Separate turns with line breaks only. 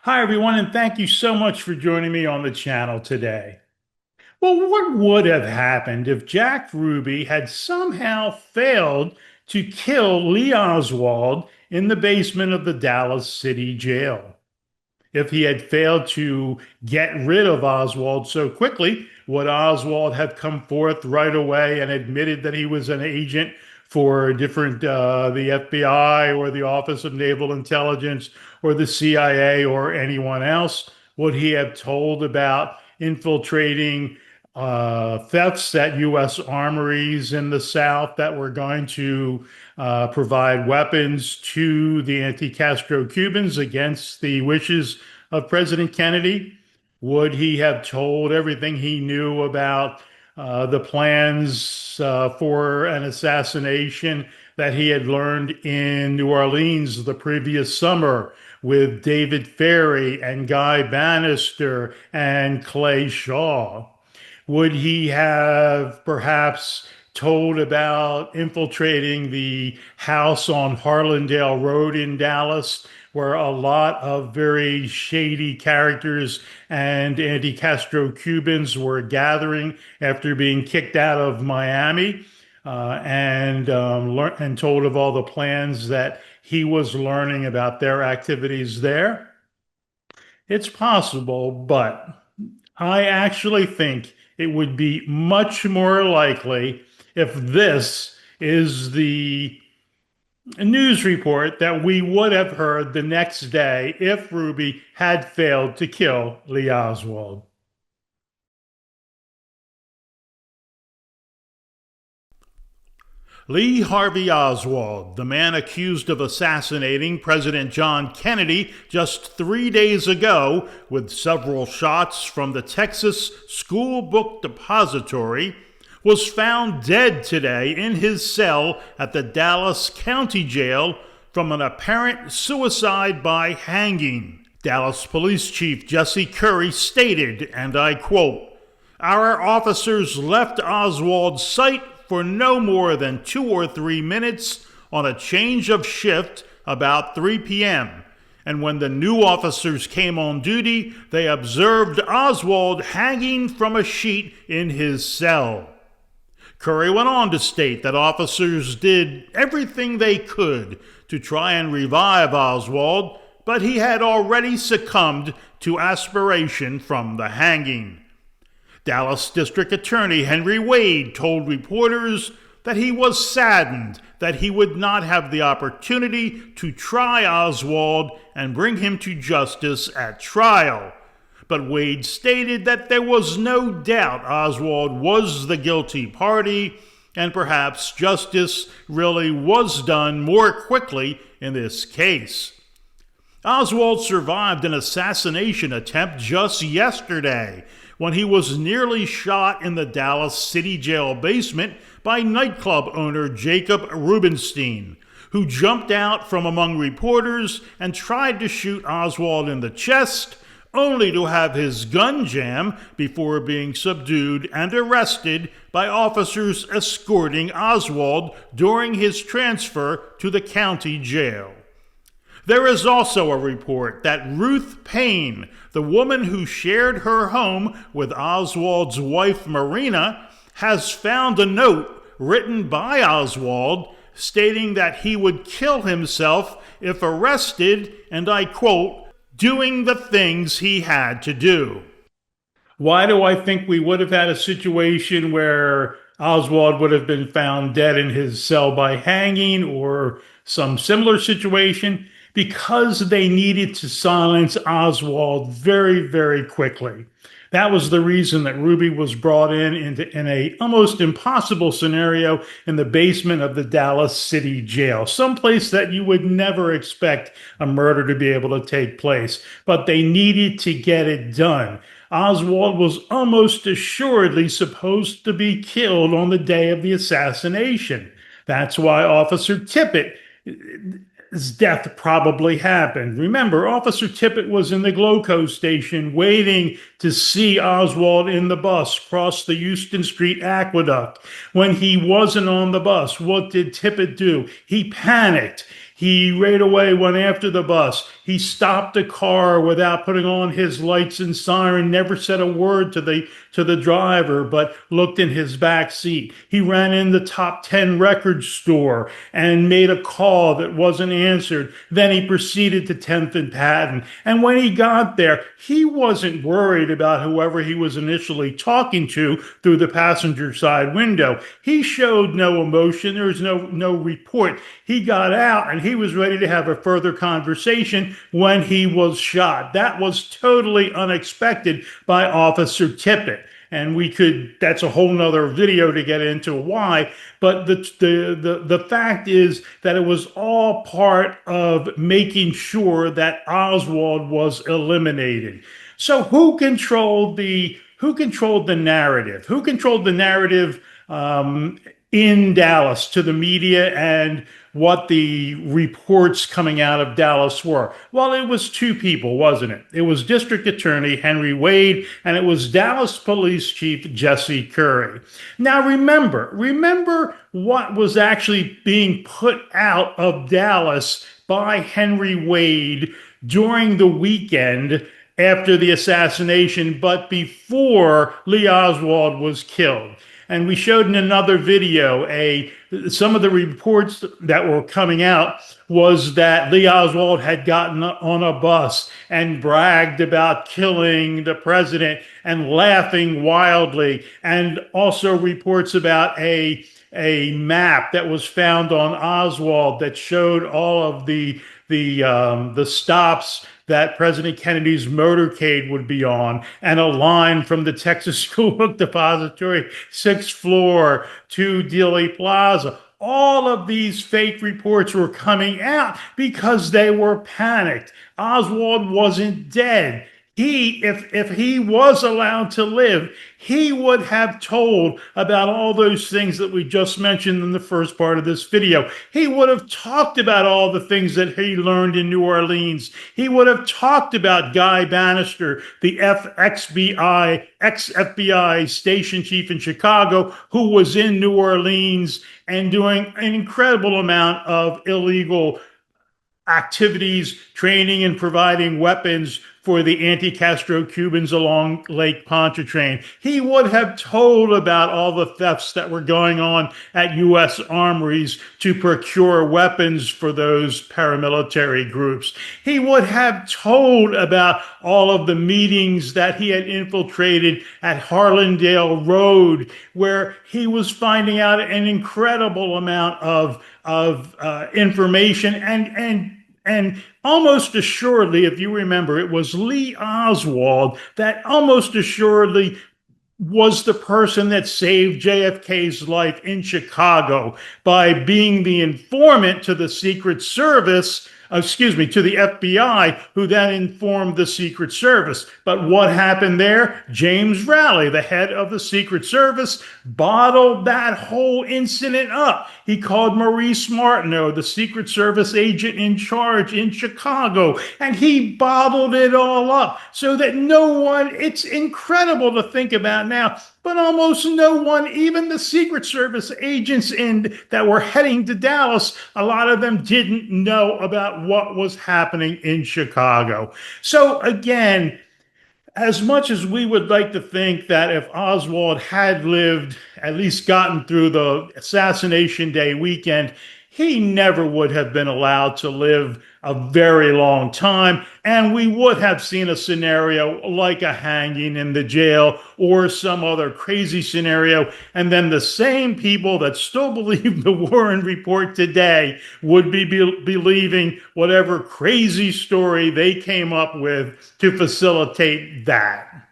Hi, everyone, and thank you so much for joining me on the channel today. Well, what would have happened if Jack Ruby had somehow failed to kill Lee Oswald in the basement of the Dallas City Jail? If he had failed to get rid of Oswald so quickly, would Oswald have come forth right away and admitted that he was an agent for the FBI or the Office of Naval Intelligence or the CIA or anyone else? Would he have told about infiltrating thefts at U.S. armories in the South that were going to provide weapons to the anti-Castro Cubans against the wishes of President Kennedy? Would he have told everything he knew about the plans for an assassination that he had learned in New Orleans the previous summer with David Ferrie and Guy Bannister and Clay Shaw? Would he have perhaps told about infiltrating the house on Harlandale Road in Dallas, where a lot of very shady characters and anti-Castro Cubans were gathering after being kicked out of Miami, and told of all the plans that he was learning about their activities there? It's possible, but I actually think it would be much more likely if this is the news report that we would have heard the next day if Ruby had failed to kill Lee Oswald. Lee Harvey Oswald, the man accused of assassinating President John Kennedy just 3 days ago with several shots from the Texas School Book Depository, was found dead today in his cell at the Dallas County Jail from an apparent suicide by hanging. Dallas Police Chief Jesse Curry stated, and I quote, "Our officers left Oswald's site for no more than 2 or 3 minutes on a change of shift about 3 p.m. And when the new officers came on duty, they observed Oswald hanging from a sheet in his cell." Curry went on to state that officers did everything they could to try and revive Oswald, but he had already succumbed to aspiration from the hanging. Dallas District Attorney Henry Wade told reporters that he was saddened that he would not have the opportunity to try Oswald and bring him to justice at trial. But Wade stated that there was no doubt Oswald was the guilty party, and perhaps justice really was done more quickly in this case. Oswald survived an assassination attempt just yesterday when he was nearly shot in the Dallas City Jail basement by nightclub owner Jacob Rubenstein, who jumped out from among reporters and tried to shoot Oswald in the chest, only to have his gun jam before being subdued and arrested by officers escorting Oswald during his transfer to the county jail. There is also a report that Ruth Payne, the woman who shared her home with Oswald's wife Marina, has found a note written by Oswald stating that he would kill himself if arrested, and I quote, "doing the things he had to do." Why do I think we would have had a situation where Oswald would have been found dead in his cell by hanging or some similar situation? Because they needed to silence Oswald very, very quickly. That was the reason that Ruby was brought in a almost impossible scenario in the basement of the Dallas City Jail, someplace that you would never expect a murder to be able to take place. But they needed to get it done. Oswald was almost assuredly supposed to be killed on the day of the assassination. That's why Officer Tippett's death probably happened. Remember, Officer Tippett was in the Gloco station waiting to see Oswald in the bus cross the Houston Street Aqueduct. When he wasn't on the bus, what did Tippett do? He panicked. He right away went after the bus. He stopped the car without putting on his lights and siren, never said a word to the driver, but looked in his back seat. He ran in the top 10 record store and made a call that wasn't answered. Then he proceeded to 10th and Patton. And when he got there, he wasn't worried about whoever he was initially talking to through the passenger side window. He showed no emotion. There was no report. He got out and he was ready to have a further conversation when he was shot. That was totally unexpected by Officer Tippett. And that's a whole nother video to get into why. But the fact is that it was all part of making sure that Oswald was eliminated. So who controlled the narrative? Who controlled the narrative in Dallas to the media and what the reports coming out of Dallas were? Well, it was two people, wasn't it? It was District Attorney Henry Wade, and it was Dallas Police Chief Jesse Curry. Now, remember what was actually being put out of Dallas by Henry Wade during the weekend after the assassination, but before Lee Oswald was killed. And we showed in another video some of the reports that were coming out was that Lee Oswald had gotten on a bus and bragged about killing the president and laughing wildly, and also reports about a map that was found on Oswald that showed all of the stops that President Kennedy's motorcade would be on, and a line from the Texas School Book Depository, 6th floor, to Dealey Plaza. All of these fake reports were coming out because they were panicked. Oswald wasn't dead. If he was allowed to live, he would have told about all those things that we just mentioned in the first part of this video. He would have talked about all the things that he learned in New Orleans. He would have talked about Guy Bannister, the ex-FBI station chief in Chicago, who was in New Orleans and doing an incredible amount of illegal activities, training and providing weapons for the anti-Castro Cubans along Lake Pontchartrain. He would have told about all the thefts that were going on at U.S. armories to procure weapons for those paramilitary groups. He would have told about all of the meetings that he had infiltrated at Harlandale Road, where he was finding out an incredible amount of information and almost assuredly, if you remember, it was Lee Oswald that almost assuredly was the person that saved JFK's life in Chicago by being the informant to the Secret Service, to the FBI, who then informed the Secret Service. But what happened there? James Rowley, the head of the Secret Service, bottled that whole incident up. He called Maurice Martineau, the Secret Service agent in charge in Chicago, and he bottled it all up so that no one, it's incredible to think about now, but almost no one, even the Secret Service agents that were heading to Dallas, a lot of them didn't know about what was happening in Chicago. So again, as much as we would like to think that if Oswald had lived, at least gotten through the Assassination Day weekend, he never would have been allowed to live a very long time, and we would have seen a scenario like a hanging in the jail or some other crazy scenario, and then the same people that still believe the Warren Report today would be believing whatever crazy story they came up with to facilitate that.